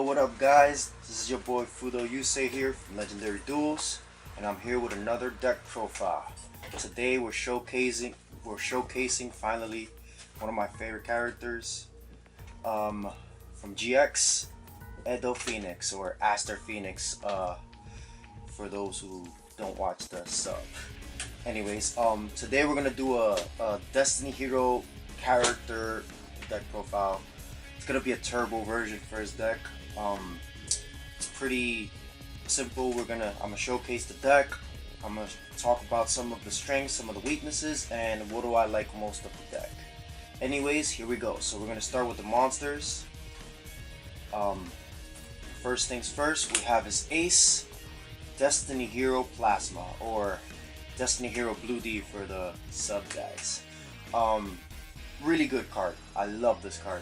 what up guys? This is your boy Fudo Yusei here from Legendary Duels, and I'm here with another deck profile. Today we're showcasing finally one of my favorite characters from GX, Edo Phoenix, or Aster Phoenix, for those who don't watch the sub. Anyways, today we're gonna do a Destiny Hero character deck profile. It's gonna be a turbo version for his deck. It's pretty simple. I'm gonna showcase the deck. I'm gonna talk about some of the strengths, some of the weaknesses, and what do I like most of the deck. Anyways, here we go. So we're gonna start with the monsters. First things first, we have his ace, Destiny Hero Plasma, or Destiny Hero Blue D for the sub guys. Really good card. I love this card.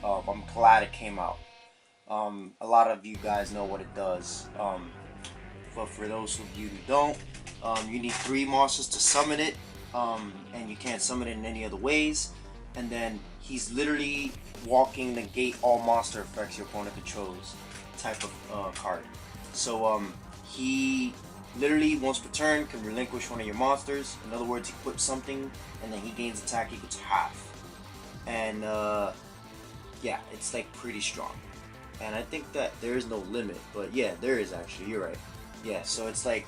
I'm glad it came out. A lot of you guys know what it does, but for those of you who don't, you need 3 monsters to summon it, and you can't summon it in any other ways. And then he's literally walking negate all monster effects your opponent controls type of card. So he literally once per turn can relinquish one of your monsters. In other words, he equips something and then he gains attack equals half. And yeah, it's like pretty strong. And I think that there is no limit, but yeah, there is actually, you're right. Yeah, so it's like,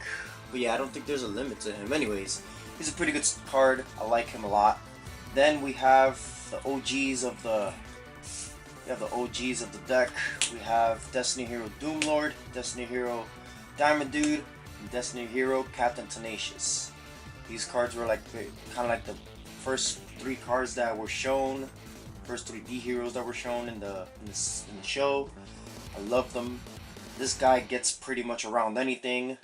but yeah, I don't think there's a limit to him. Anyways, he's a pretty good card. I like him a lot. Then we have the OGs of the deck. We have Destiny Hero Doomlord, Destiny Hero Diamond Dude, and Destiny Hero Captain Tenacious. These cards were like kind of like the first 3 cards that were shown, first 3 D heroes that were shown in the show. I love them. This guy gets pretty much around anything.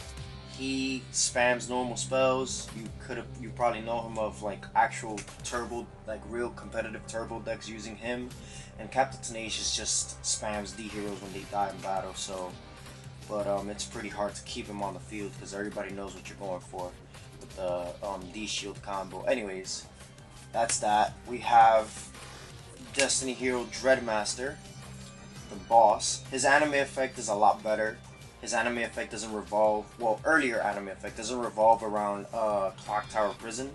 He spams normal spells. You probably know him of like actual turbo, like real competitive turbo decks using him. And Captain Tenacious just spams D heroes when they die in battle. So, but it's pretty hard to keep him on the field because everybody knows what you're going for with the D shield combo. Anyways, that's that. We have Destiny Hero Dreadmaster, the boss. His anime effect is a lot better. His anime effect doesn't revolve, well, earlier anime effect doesn't revolve around Clock Tower Prison.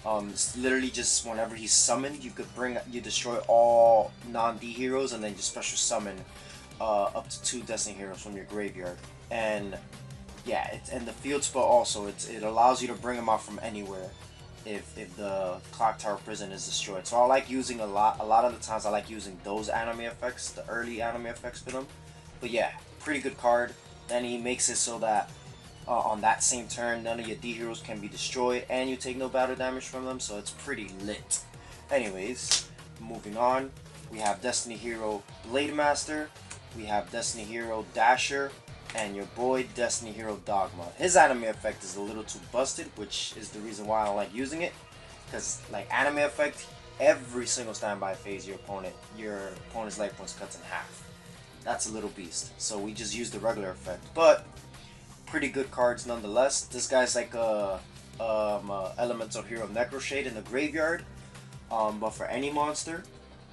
It's literally just whenever he's summoned, you destroy all non-D heroes and then you special summon up to 2 Destiny heroes from your graveyard. And yeah, and the field spell also, it allows you to bring them out from anywhere if the Clock Tower Prison is destroyed. So I like using a lot of the times I like using those anime effects, the early anime effects for them. But yeah, pretty good card. Then he makes it so that on that same turn, none of your D heroes can be destroyed and you take no battle damage from them, so it's pretty lit. Anyways, moving on, we have Destiny Hero Blademaster, we have Destiny Hero Dasher, and your boy Destiny Hero Dogma. His anime effect is a little too busted, which is the reason why I don't like using it. Because like anime effect, every single standby phase your opponent's life points cuts in half. That's a little beast. So we just use the regular effect. But pretty good cards nonetheless. This guy's like a elemental hero Necroshade in the graveyard, but for any monster,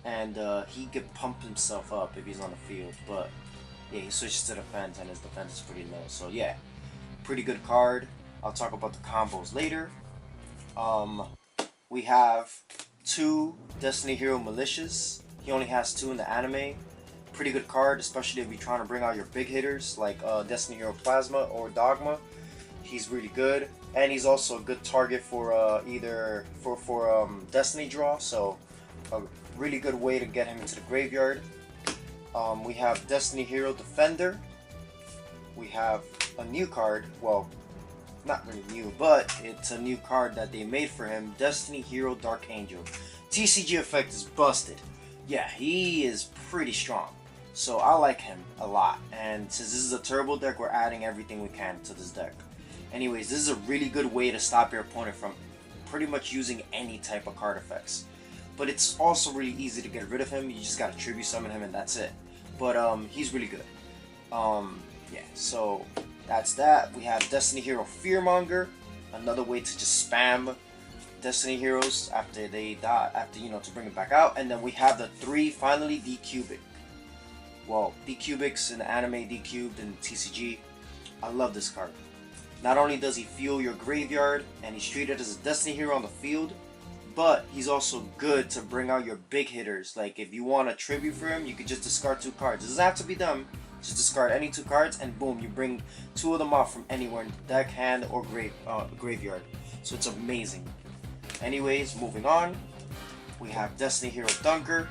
and he can pump himself up if he's on the field. But yeah, he switches to defense and his defense is pretty low. So yeah, pretty good card. I'll talk about the combos later. We have 2 Destiny Hero Militias. He only has 2 in the anime. Pretty good card, especially if you're trying to bring out your big hitters like Destiny Hero Plasma or Dogma. He's really good, and he's also a good target for either for Destiny draw. So a really good way to get him into the graveyard. We have Destiny Hero Defender. We have a new card, well, not really new, but it's a new card that they made for him, Destiny Hero Dark Angel. TCG effect is busted. Yeah, he is pretty strong. So I like him a lot. And since this is a turbo deck, we're adding everything we can to this deck. Anyways, this is a really good way to stop your opponent from pretty much using any type of card effects. But it's also really easy to get rid of him. You just gotta tribute summon him and that's it. But he's really good. Yeah, so that's that. We have Destiny Hero Fearmonger, another way to just spam Destiny heroes after they die, to bring it back out. And then we have the 3 finally D-Cubic. well, D-Cubics in the anime, D-Cubed in TCG. I love this card. Not only does he fuel your graveyard, and he's treated as a Destiny hero on the field, but he's also good to bring out your big hitters. Like, if you want a tribute for him, you could just discard 2 cards. It doesn't have to be them. Just discard any 2 cards, and boom, you bring 2 of them out from anywhere in the deck, hand, or graveyard. So it's amazing. Anyways, moving on. We have Destiny Hero Dunker.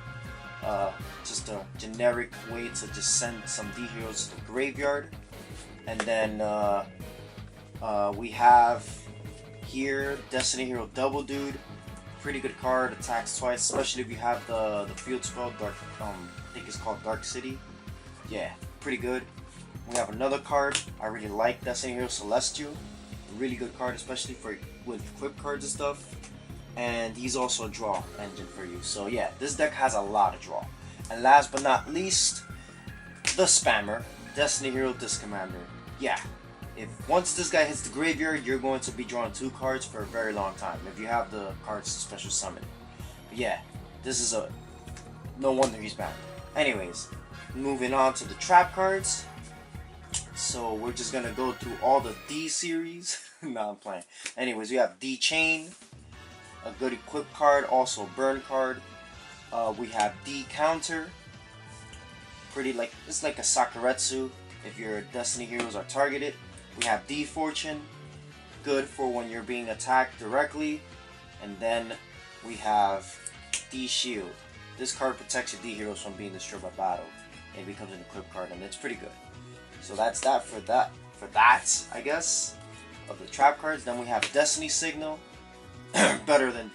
Just a generic way to just send some D heroes to the graveyard. And then we have here Destiny Hero Double Dude. Pretty good card, attacks twice, especially if you have the field spell Dark. I think it's called Dark City. Yeah, pretty good. We have another card I really like, Destiny Hero Celestial. A really good card, especially for with equip cards and stuff. And he's also a draw engine for you. So yeah, this deck has a lot of draw. And last but not least, the spammer, Destiny Hero Disc Commander. Yeah, if once this guy hits the graveyard, you're going to be drawing 2 cards for a very long time if you have the cards to special summon. But yeah, this is no wonder he's banned. Anyways, moving on to the trap cards. So we're just gonna go through all the D series. No, I'm playing. Anyways, we have D Chain, a good equip card, also burn card. We have D Counter, pretty like it's like a Sakuretsu if your Destiny heroes are targeted. We have D Fortune, good for when you're being attacked directly. And then we have D Shield. This card protects your D heroes from being destroyed by battle. It becomes an equip card, and it's pretty good. So that's that for that I guess of the trap cards. Then we have Destiny Signal, better than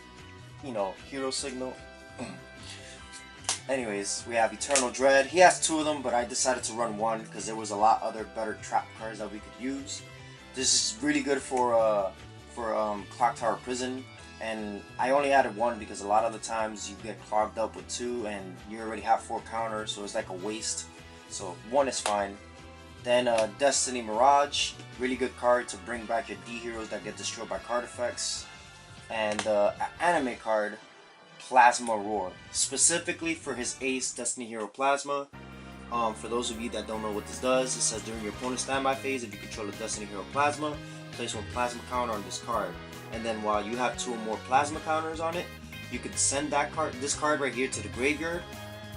Hero Signal. Anyways, we have Eternal Dread. He has 2 of them, but I decided to run 1 because there was a lot other better trap cards that we could use. This is really good for Clock Tower Prison, and I only added 1 because a lot of the times you get clogged up with 2 and you already have 4 counters, so it's like a waste. So 1 is fine. Then Destiny Mirage, really good card to bring back your D heroes that get destroyed by card effects. And anime card, Plasma Roar, specifically for his ace Destiny Hero Plasma. For those of you that don't know what this does, it says during your opponent's standby phase, if you control a Destiny Hero Plasma, place 1 plasma counter on this card. And then while you have 2 or more plasma counters on it, you could send this card right here to the graveyard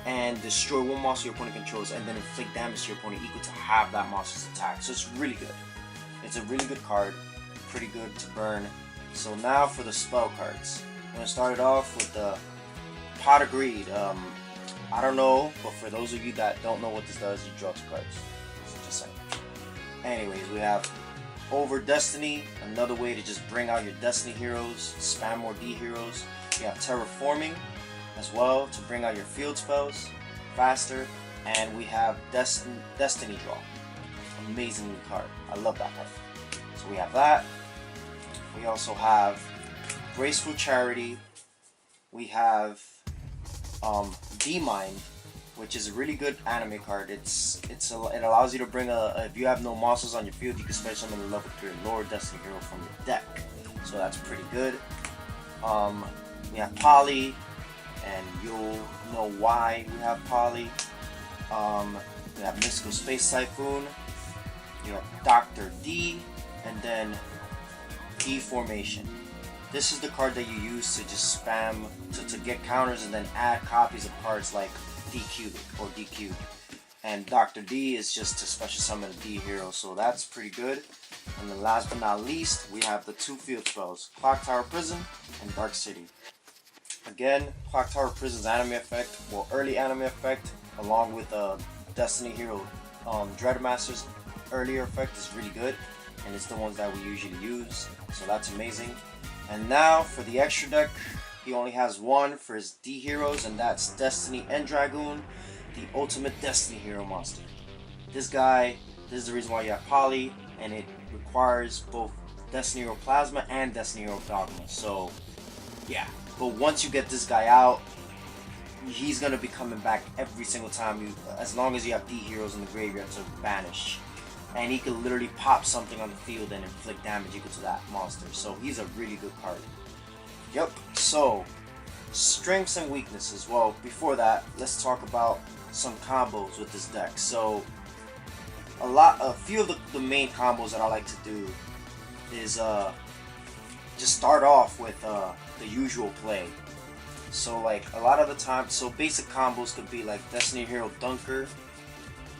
and destroy 1 monster your opponent controls, and then inflict damage to your opponent equal to half that monster's attack. So it's really good. It's a really good card, pretty good to burn. So now for the spell cards. I'm going to start it off with the Pot of Greed. I don't know, but for those of you that don't know what this does, you draw 2 cards. So just saying. Anyways, we have Over Destiny, another way to just bring out your Destiny heroes, spam more D heroes. We have Terraforming as well to bring out your field spells faster. And we have Destiny Draw. Amazing card. I love that card. So we have that. We also have Graceful Charity. We have D-Mind, which is a really good anime card. It allows you to bring if you have no monsters on your field, you can special summon a level 3 lower Destiny hero from your deck. So that's pretty good. We have Poly, and you'll know why we have Poly. We have Mystical Space Typhoon. You have Dr. D, and then Deformation. This is the card that you use to just spam to get counters and then add copies of cards like D-Cubic or D-Cubed. And Dr. D is just to special summon a D hero, so that's pretty good. And then last but not least, we have the 2 field spells, Clock Tower Prison and Dark City. Again, Clock Tower Prison's anime effect, well, early anime effect, along with Destiny Hero Dreadmaster's earlier effect is really good, and it's the ones that we usually use, so that's amazing. And now for the extra deck, he only has 1 for his D heroes, and that's Destiny Endragoon, the ultimate Destiny hero monster. This is the reason why you have Poly, and it requires both Destiny Hero Plasma and Destiny Hero Dogma. So yeah, but once you get this guy out, he's gonna be coming back every single time as long as you have D heroes in the graveyard to banish. And he can literally pop something on the field and inflict damage equal to that monster. So he's a really good card. Yep, so strengths and weaknesses. Well, before that, let's talk about some combos with this deck. So a few of the main combos that I like to do is just start off with the usual play. So like a lot of the time, so basic combos could be like Destiny Hero Dunker,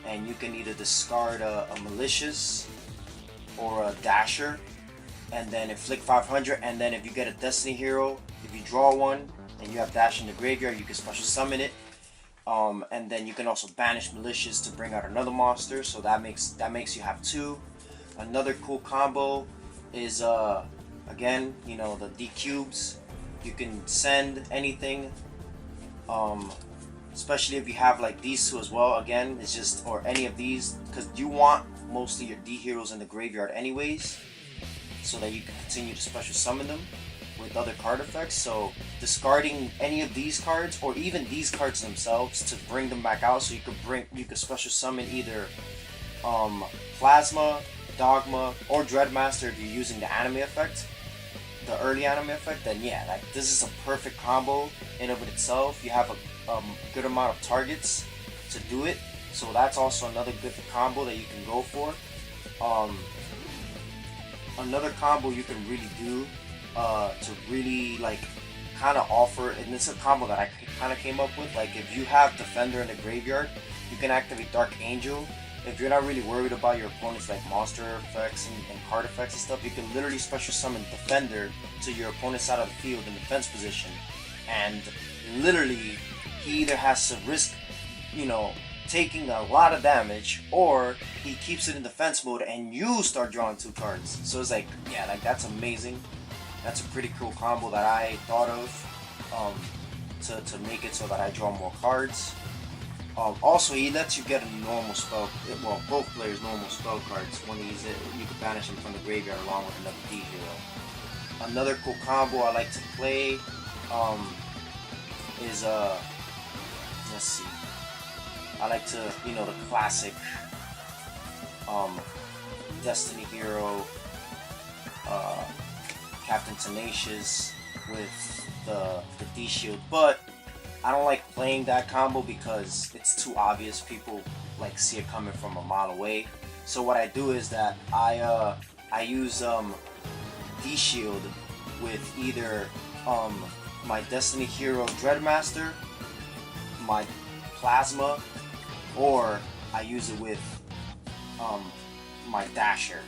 and you can either discard a Militias or a Dasher, and then inflict 500, and then if you get a Destiny Hero, if you draw one and you have Dash in the graveyard, you can special summon it. And then you can also banish Militias to bring out another monster, so that makes you have two. Another cool combo is again, you know, the D cubes. You can send anything, especially if you have like these two as well. Again, it's just, or any of these, because you want mostly your D heroes in the graveyard anyways, so that you can continue to special summon them with other card effects. So discarding any of these cards, or even these cards themselves, to bring them back out, so you could special summon either Plasma, Dogma, or Dreadmaster if you're using the anime effect, the early anime effect. Then yeah, like this is a perfect combo in of itself. You have a good amount of targets to do it, so that's also another good combo that you can go for. Another combo you can really do to really like kind of offer, and it's a combo that I kind of came up with, like if you have Defender in the graveyard, you can activate Dark Angel. If you're not really worried about your opponent's like monster effects and card effects and stuff, you can literally special summon Defender to your opponent's side of the field in defense position, and literally he either has to risk, you know, taking a lot of damage, or he keeps it in defense mode and you start drawing two cards. So it's like, yeah, like that's amazing. That's a pretty cool combo that I thought of to make it so that I draw more cards. Also, he lets you get a normal spell, well, both players' normal spell cards. When you use it, you can banish them from the graveyard along with another D hero. Another cool combo I like to play is, let's see, I like to, you know, the classic Destiny Hero, Captain Tenacious with the D shield, but I don't like playing that combo because it's too obvious. People like see it coming from a mile away. So what I do is that I use D shield with either my Destiny Hero Dreadmaster, my Plasma, or I use it with my Dasher,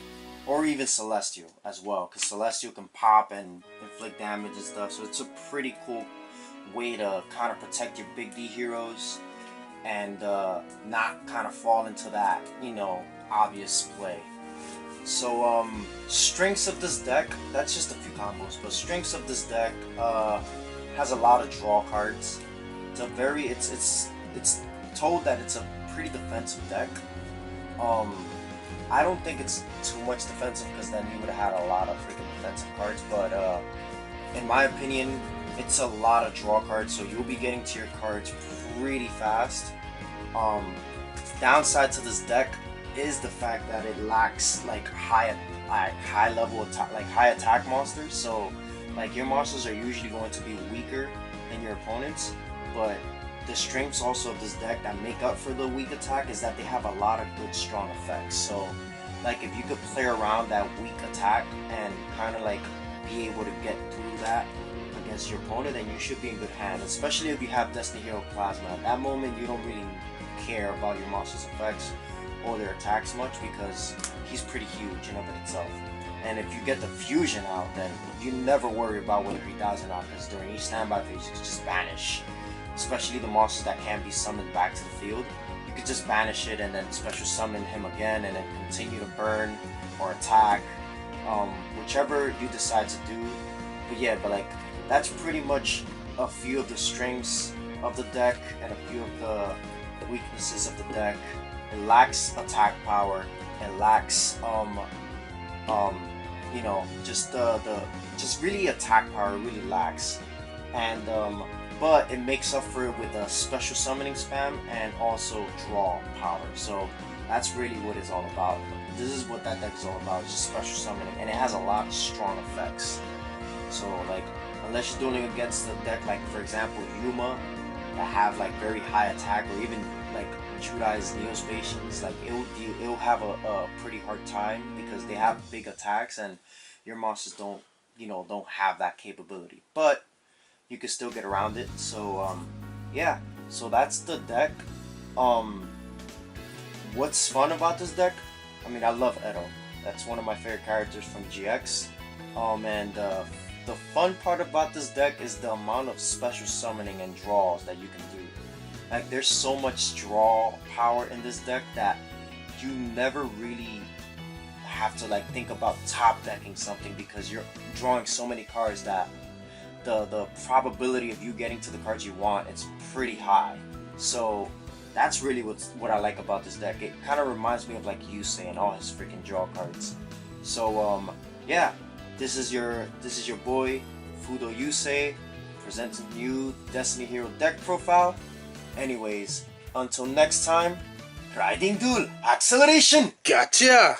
or even Celestial as well, because Celestial can pop and inflict damage and stuff. So it's a pretty cool way to kind of protect your big D heroes and not kind of fall into that, you know, obvious play. So strengths of this deck, that's just a few combos, but strengths of this deck has a lot of draw cards. It's told that it's a pretty defensive deck. I don't think it's too much defensive, because then you would have had a lot of freaking defensive cards, but in my opinion, it's a lot of draw cards, so you'll be getting to your cards pretty fast. Downside to this deck is the fact that it lacks like high level attack, like high attack monsters. So like your monsters are usually going to be weaker than your opponents, but the strengths also of this deck that make up for the weak attack is that they have a lot of good strong effects. So like if you could play around that weak attack and kind of like be able to get through that against your opponent, then you should be in good hands, especially if you have Destiny Hero Plasma. At that moment, you don't really care about your monster's effects or their attacks much, because he's pretty huge in of itself. And if you get the fusion out, then you never worry about whether he dies or not, because during each standby phase, you can just banish, especially the monsters that can be summoned back to the field. You could just banish it and then special summon him again, and then continue to burn or attack, whichever you decide to do. But yeah, but like, that's pretty much a few of the strengths of the deck and a few of the weaknesses of the deck. It lacks attack power. It lacks you know, just just really attack power really lacks, and but it makes up for it with a special summoning spam and also draw power. So that's really what it's all about. This is what that deck is all about, just special summoning, and it has a lot of strong effects. So like, unless you're dueling against the deck like, for example, Yuma, that have like very high attack, or even like Judai's Neospatians, like it'll have a pretty hard time because they have big attacks and your monsters don't have that capability. But you can still get around it. So yeah, so that's the deck. What's fun about this deck? I mean, I love Edo. That's one of my favorite characters from GX. And the fun part about this deck is the amount of special summoning and draws that you can do. Like, there's so much draw power in this deck that you never really have to like think about top decking something, because you're drawing so many cards that the probability of you getting to the cards you want, it's pretty high. So that's really what I like about this deck. It kind of reminds me of like Yusei and all his freaking draw cards. So yeah, this is your boy Fudo Yusei presenting you Destiny Hero deck profile. Anyways, until next time, Riding Duel Acceleration! Gotcha!